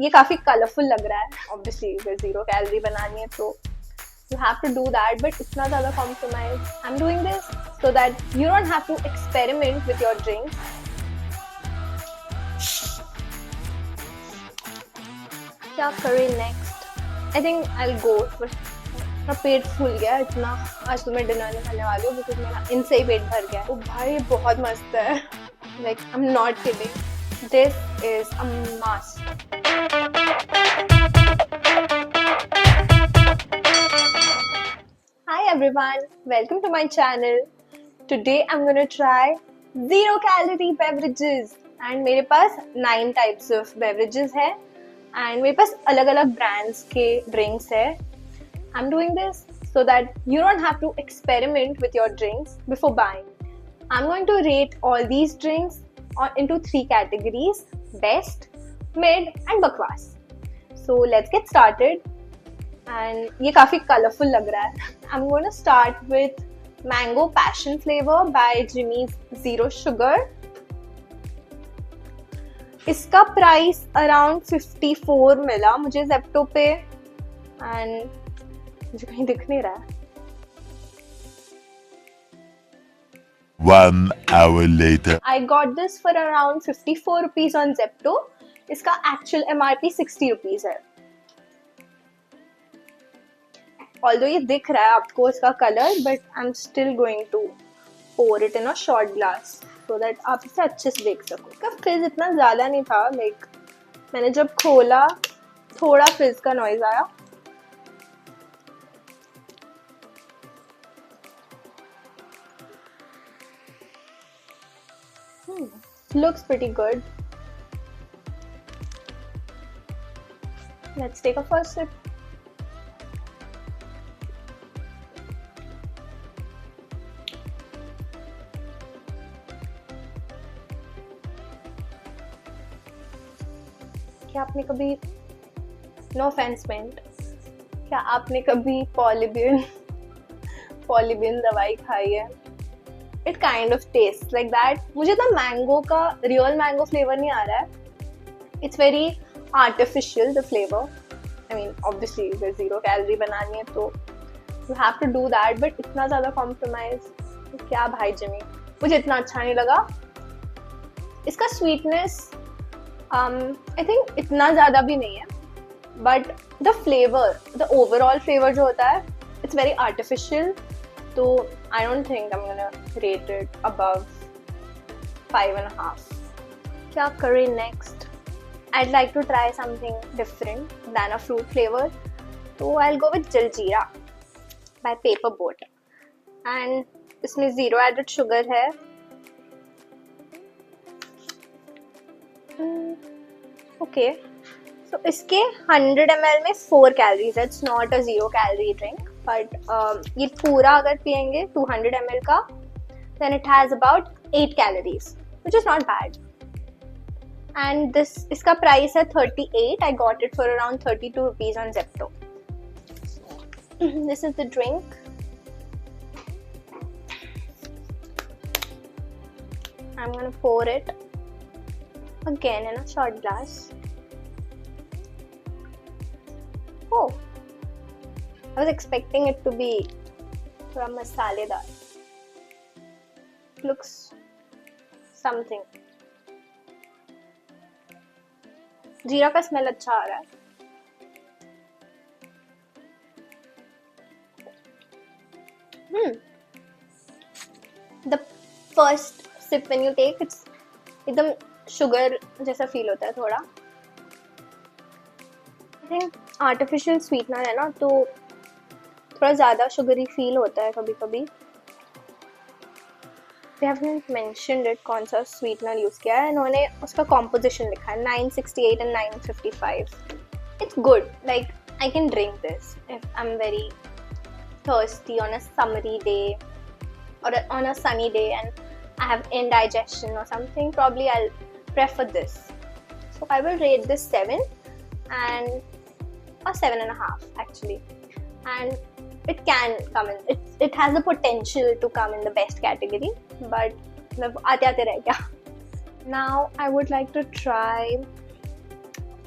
ये काफी कलरफुल लग रहा है. Obviously अगर 0 कैलोरी बनानी है तो you have to do that, but इतना ज़्यादा compromise. I'm doing this so that you don't have to experiment with your drinks. क्या करें next? I think I'll go for. मेरा पेट फूल गया इतना. आज तो मैं डिनर नहीं खाने वाली हूँ बिकॉज मेरा इनसे ही पेट भर गया. ओ भाई बहुत मस्त है. Like I'm not kidding. This is a must. Hi everyone, welcome to my channel. Today I'm gonna try 0 calorie beverages. And मेरे पास 9 types of beverages है. And मेरे पास अलग अलग brands के drinks है. I'm doing this so that you don't have to experiment with your drinks before buying. I'm going to rate all these drinks into 3 categories: best, mid and bakwas. So let's get started. And ये काफी colorful लग रहा है. I'm going to start with mango passion flavor by Jimmy's Zero Sugar. इसका price around 54 मिला मुझे Zepto पे. And मुझे कहीं दिख नहीं रहा है. 1 hour later. I got this for around 54 rupees on Zepto. इसका एक्चुअल MRP 60 rupees है. Although ये दिख रहा है आपको इसका colour, but I'm still going to pour it in a shot glass so that आप इसे अच्छे से देख सको. इसका फिज इतना ज़्यादा नहीं था. Like मैंने जब खोला थोड़ा फिज का नॉइज आया. Looks pretty good. Let's take a first sip. क्या आपने कभी, no offense meant, क्या आपने कभी पॉलीबियन दवाई खाई है? It kind of tastes like that. मुझे तो मैंगो का रियल मैंगो फ्लेवर नहीं आ रहा है. It's very artificial the flavor. I mean obviously अगर 0 कैलोरी बनानी है तो you have to do that, but इतना ज़्यादा compromise क्या भाई जिमी. मुझे इतना अच्छा नहीं लगा. इसका sweetness I think इतना ज़्यादा भी नहीं है, but the flavor, the overall flavor जो होता है, it's very artificial. So I don't think I'm gonna rate it above 5.5. क्या करें next? I'd like to try something different than a fruit flavor. So I'll go with Jaljeera by Paper Boat. And इसमें 0 added sugar है. Okay. So इसके 100 ml में 4 calories है. It's not a 0 calorie drink. But ये पूरा अगर पियेंगे 200 ml का, then it has about 8 calories, which is not bad. And इसका प्राइस है 38. I got it for around 32 rupees on Zepto. This is the drink. I'm gonna pour it again in a shot glass. Oh, I was expecting it to be थोड़ा मसालेदार. Looks something. जीरा का smell अच्छा आ रहा है. The first sip when you take, it's एकदम sugar जैसा feel होता है थोड़ा. I think artificial sweetener है ना, तो थोड़ा ज़्यादा शुगरी फील होता है कभी कभी. They haven't mentioned it कौन सा स्वीटनर यूज़ किया है. इन्होंने उसका कॉम्पोजिशन लिखा है 968 and 955. It's good. Like I can drink this if I'm very thirsty on a summery day or on a sunny day and I have indigestion or something. Probably I'll prefer this. So I will rate this 7 and or 7.5 actually. And it can come in, it has the potential to come in the best category, but आते आते रह गया. Now I would like to try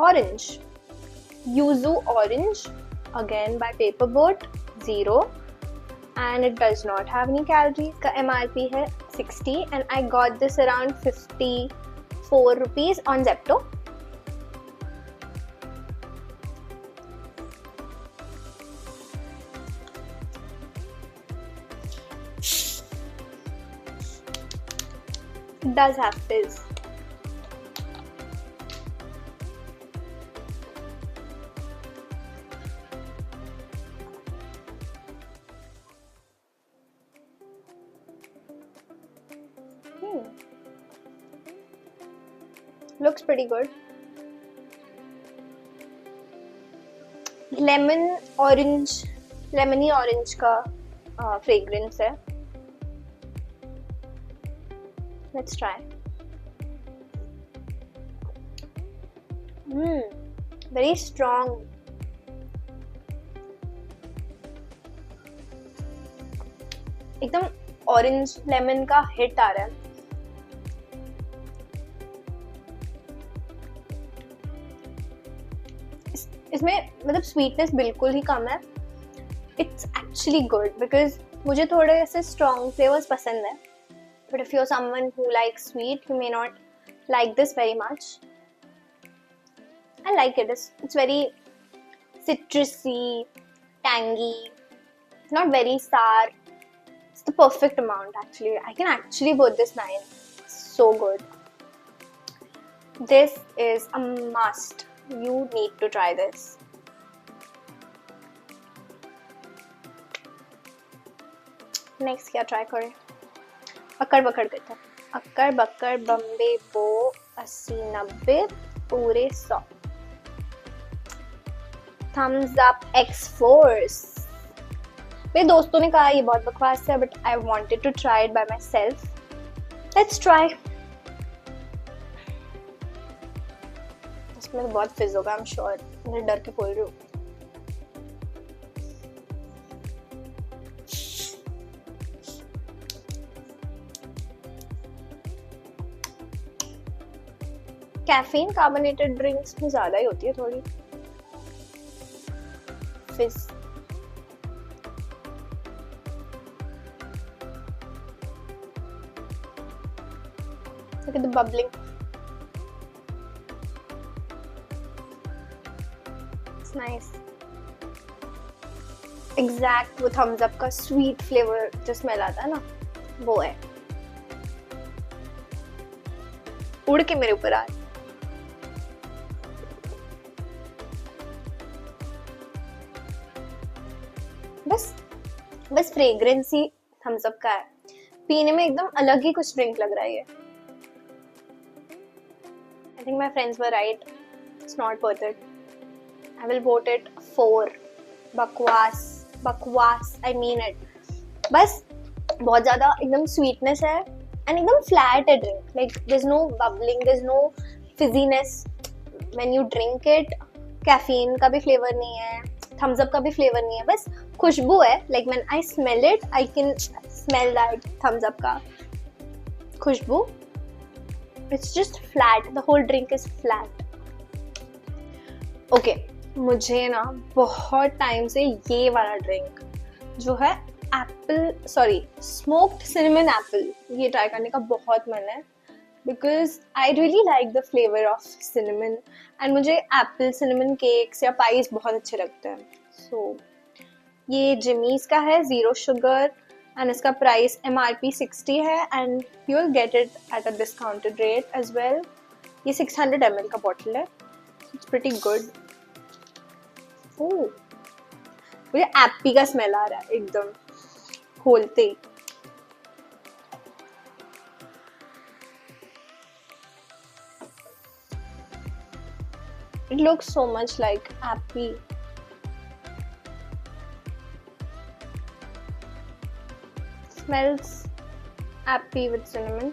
orange, yuzu orange, again by Paper Boat, 0, and it does not have any calories. का MRP है 60 and I got this around 54 rupees on Zepto. It does have fizz. Looks pretty good. lemony orange का fragrance है. Let's try. Very strong. एकदम orange lemon का hit आ रहा है. इसमें मतलब स्वीटनेस बिल्कुल ही कम है. इट्स एक्चुअली गुड बिकॉज मुझे थोड़े ऐसे स्ट्रॉन्ग फ्लेवर्स पसंद है. But if you are someone who like sweet you may not like this very much. I like it. It's very citrusy, tangy, not very sour. It's the perfect amount actually. I can actually put this 9. So good. This is a must. You need to try this. Next क्या try करें? अक्कड़ बक्कड़ कहते हैं. अक्कड़ बक्कड़ बम्बे बो 80-90 पूरे 100. Thumbs up X-Force. मेरे दोस्तों ने कहा ये बहुत बकवास है, but I wanted to try it by myself. Let's try. इसमें तो बहुत फिज होगा, I'm sure. मैं डर के बोल रही हूँ. कैफीन कार्बोनेटेड ड्रिंक्स में ज्यादा ही होती है थोड़ी fizz. Look at the bubbling. It's nice. Exact वो thumbs up का sweet flavor जो smell आता है ना, वो है. उड़ के मेरे ऊपर आ रही. बस फ्रेग्रेंस ही थम्स अप का है. पीने में एकदम अलग ही कुछ ड्रिंक लग रहा है ये. I think my friends were right. It's not worth it. I will vote it 4. बकवास आई मीन इट. बस बहुत ज्यादा एकदम स्वीटनेस है एंड एकदम फ्लैट है drink. Like there is no bubbling, there is no fizziness when you drink it. Caffeine का भी फ्लेवर नहीं है, थम्स अप का भी फ्लेवर नहीं है. बस खुशबू है. Like when I smell it I can smell that Thums Up का खुशबू. It's just flat. The whole drink is flat. Okay, मुझे ना बहुत टाइम से ये वाला ड्रिंक जो है स्मोक्ड सिनेमन एप्पल, ये ट्राई करने का बहुत मन है. Because I really like the flavour of cinnamon and मुझे एप्पल सिनेमन केक्स या पाइज बहुत अच्छे लगते हैं. सो ये जिमीज का है, 0 शुगर एंड इसका प्राइस MRP 60 है and you will get it at a discounted rate as well. ये 600 ml का बॉटल है. It's pretty good. मुझे एप्पी का स्मेल आ रहा है एकदम खोलते ही. It looks so much like appy. Smells appy with cinnamon.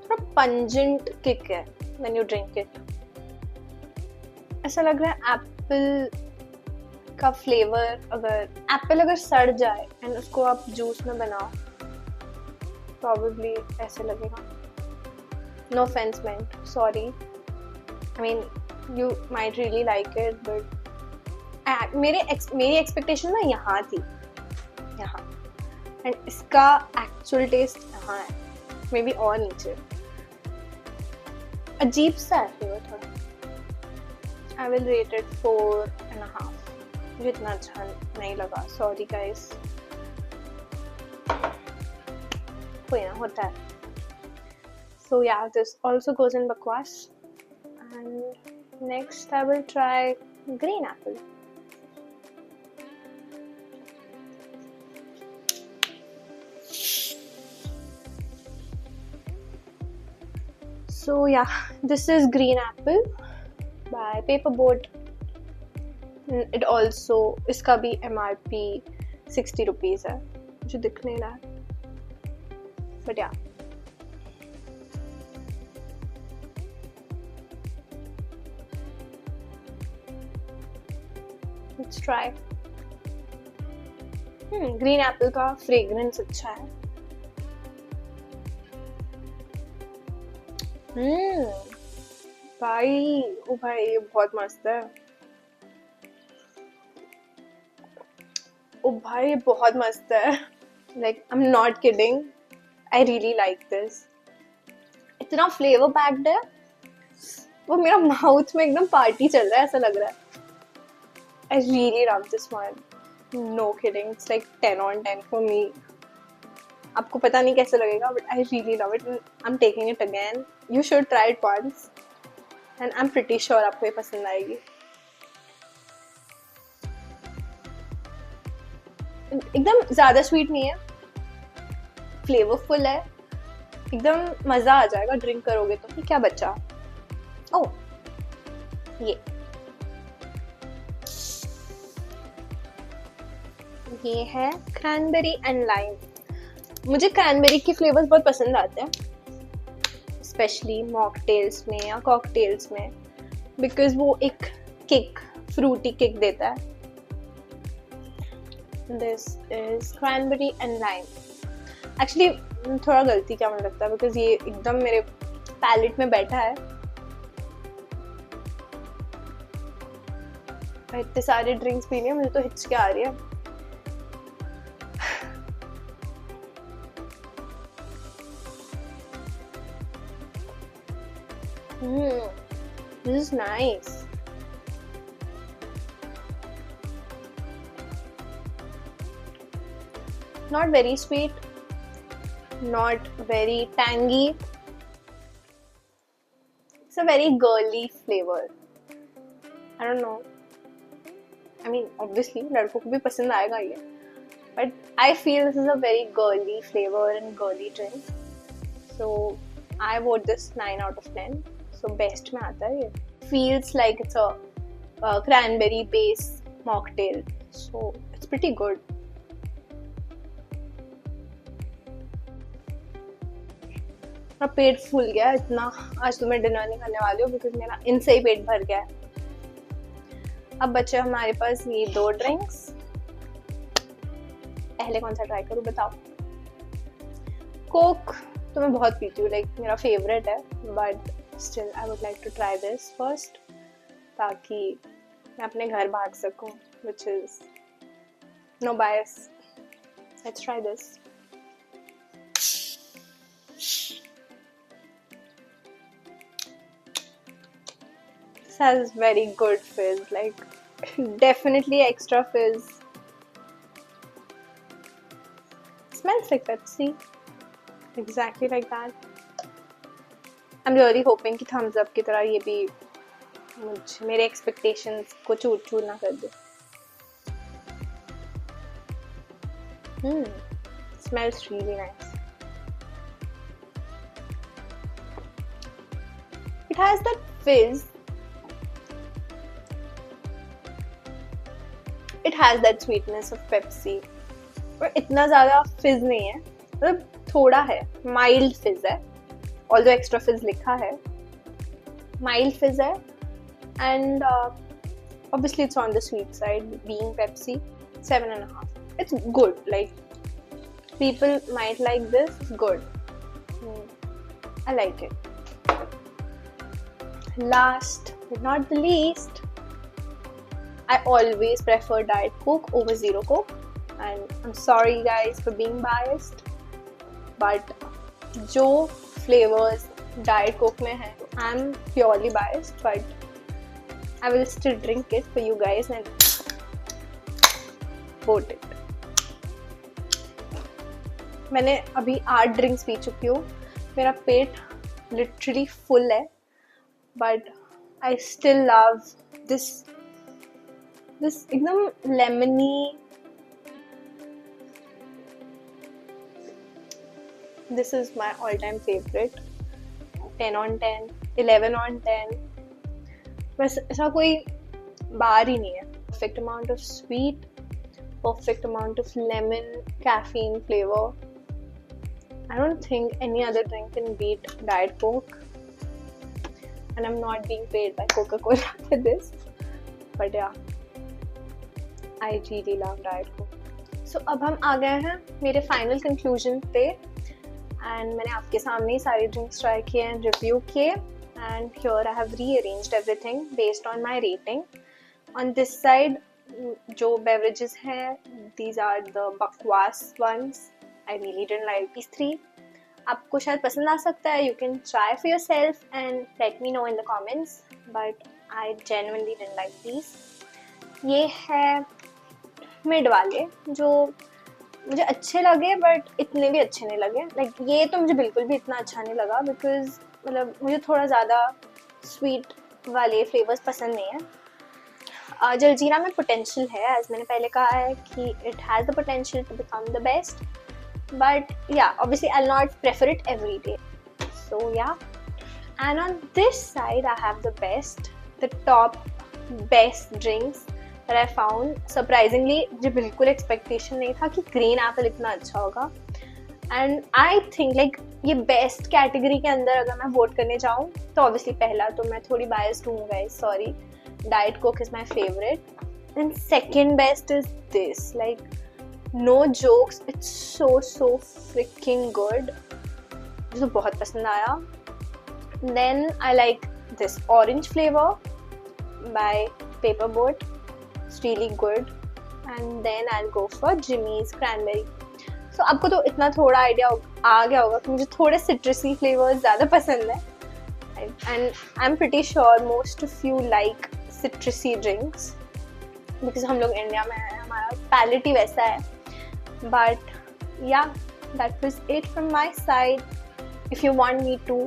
थोड़ा pungent kick है when you drink it. ऐसा लग रहा है एप्पल का फ्लेवर अगर एप्पल अगर सड़ जाए एंड उसको आप जूस में बनाओ, प्रॉबेबली ऐसे लगेगा. No offence meant, sorry. I mean you might really like it, but मेरी एक्सपेक्टेशन ना यहाँ थी, यहाँ, एंड इसका एक्चुअल टेस्ट यहाँ है, मे बी और नीचे. अजीब सा है फ्लेवर थोड़ा. I will rate it 4.5. मुझे इतना अच्छा नहीं लगा, सॉरी गाइस. कोई ना, होता है. So yeah, this also goes in bakwas. And next I will try green apple. So yeah, this is green apple by Paperboat. It also, इसका भी MRP 60 rupees है, मुझे दिख नहीं रहा है, but yeah. Let's try. Green Apple का fragrance अच्छा है. भाई, ओ भाई, ये बहुत मस्त है. ओ भाई, ये बहुत मस्त है. Like, I'm not kidding. I really like this. इतना फ्लेवर पैक्ड है, वो मेरा माउथ में एकदम पार्टी चल रहा है ऐसा लग रहा है. I really love this one. No kidding. It's like 10 on 10 for me. आपको पता नहीं कैसे लगेगा, but I really love it. I'm taking it again. You should try it once. And I'm pretty sure आपको ये पसंद आएगी. एकदम ज़्यादा स्वीट नहीं है, फ्लेवरफुल है, एकदम मज़ा आ जाएगा ड्रिंक करोगे तो. क्या बचा? ओह, ये है क्रैनबेरी एंड लाइम. मुझे क्रैनबेरी के फ्लेवर्स बहुत पसंद आते हैं, स्पेशली मॉकटेल्स में या कॉकटेल्स में, बिकॉज वो एक किक, फ्रूटी किक देता है. This is cranberry and lime. Actually थोड़ा गलती क्या मुझे लगता है, बिकॉज ये एकदम मेरे पैलेट में बैठा है. इतने सारे ड्रिंक्स पीने मुझे तो हिचके आ रही है. This is nice. Not very sweet, not very tangy. It's a very girly flavor. I don't know. I mean, obviously, लड़कों को भी पसंद आएगा ये. But I feel this is a very girly flavor and girly drink. So I vote this 9 out of 10. So best में आता है ये. Feels like it's a cranberry based mocktail. So it's pretty good. मेरा पेट फूल गया इतना. आज तो मैं डिनर नहीं करने वाली हूँ बिकॉज मेरा इनसे ही पेट भर गया है. अब बचे हमारे पास ये 2 ड्रिंक्स. पहले कौन सा ट्राई करूँ बताओ? कोक तो मैं बहुत पीती हूँ, लाइक मेरा फेवरेट है, but still I would like to try this first, ताकि मैं अपने घर भाग सकूँ, which is no bias. Let's try this. This has very good fizz, like definitely extra fizz. Smells like Pepsi, exactly like that. I'm really hoping कि thumbs up की तरह ये भी मुझे मेरे expectations को चूर ना कर दे. Smells really nice. It has that fizz. It has that sweetness of Pepsi. पर इतना ज़्यादा fizz नहीं है, मतलब थोड़ा है, mild fizz है. Although extra fizz लिखा है, mild fizz है, and obviously it's on the sweet side, being Pepsi. 7.5. It's good. Like, people might like this. It's good. I like it. Last but not the least, I always prefer Diet Coke over Zero Coke, and I'm sorry guys for being biased, but जो flavors Diet Coke में हैं, I'm purely biased, but I will still drink it for you guys and vote it. मैंने अभी 8 drinks P चुकी हूँ, मेरा पेट literally full है, but I still love this एकदम lemony. This is my all-time favorite. 10 on 10, 11 on 10. बस ऐसा कोई बार ही नहीं है. Perfect amount of sweet, perfect amount of lemon, caffeine flavor. I don't think any other drink can beat Diet Coke. And I'm not being paid by Coca-Cola for this. But yeah, I really love Diet Coke. So अब हम आ गए हैं मेरे final conclusion पे. And मैंने आपके सामने ही सारी drinks try किए and review किए. And here I have rearranged everything based on my rating. On this side, जो beverages हैं, these are the bakwas ones. I really didn't like these 3. आपको शायद पसंद आ सकता है. You can try for yourself and let me know in the comments. But I genuinely didn't like these. ये है mid वाले जो मुझे अच्छे लगे बट इतने भी अच्छे नहीं लगे. लाइक ये तो मुझे बिल्कुल भी इतना अच्छा नहीं लगा बिकॉज मतलब मुझे थोड़ा ज़्यादा स्वीट वाले फ्लेवर्स पसंद नहीं है. जलजीरा में पोटेंशियल है, एज मैंने पहले कहा है कि it has the potential to become the best, but ya obviously I will not prefer it every day. So ya, and on this side I have the best, the top best drinks that I found. Surprisingly, मुझे बिल्कुल expectation नहीं था कि green Apple इतना अच्छा होगा. And I think like ये best category के अंदर अगर मैं वोट करने जाऊँ तो ऑब्वियसली पहला तो मैं थोड़ी बायस्ड हूँ guys, sorry, diet Coke is my favourite. And second best is this. Like no jokes, it's so fricking good. मुझे बहुत पसंद आया. Then I like this orange flavour by Paper Boat. It's really good. And then I'll go for Jimmy's cranberry. So आपको तो इतना थोड़ा idea आ गया होगा कि मुझे थोड़े citrusy flavors ज़्यादा पसंद है. And I'm pretty sure most of you like citrusy drinks because हम लोग इंडिया में हैं, हमारा palate ही वैसा है. But yeah, that was it from my side. If you want me to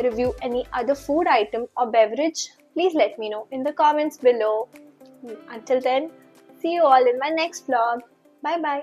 review any other food item or beverage, please let me know in the comments below. Until then, see you all in my next vlog. Bye bye.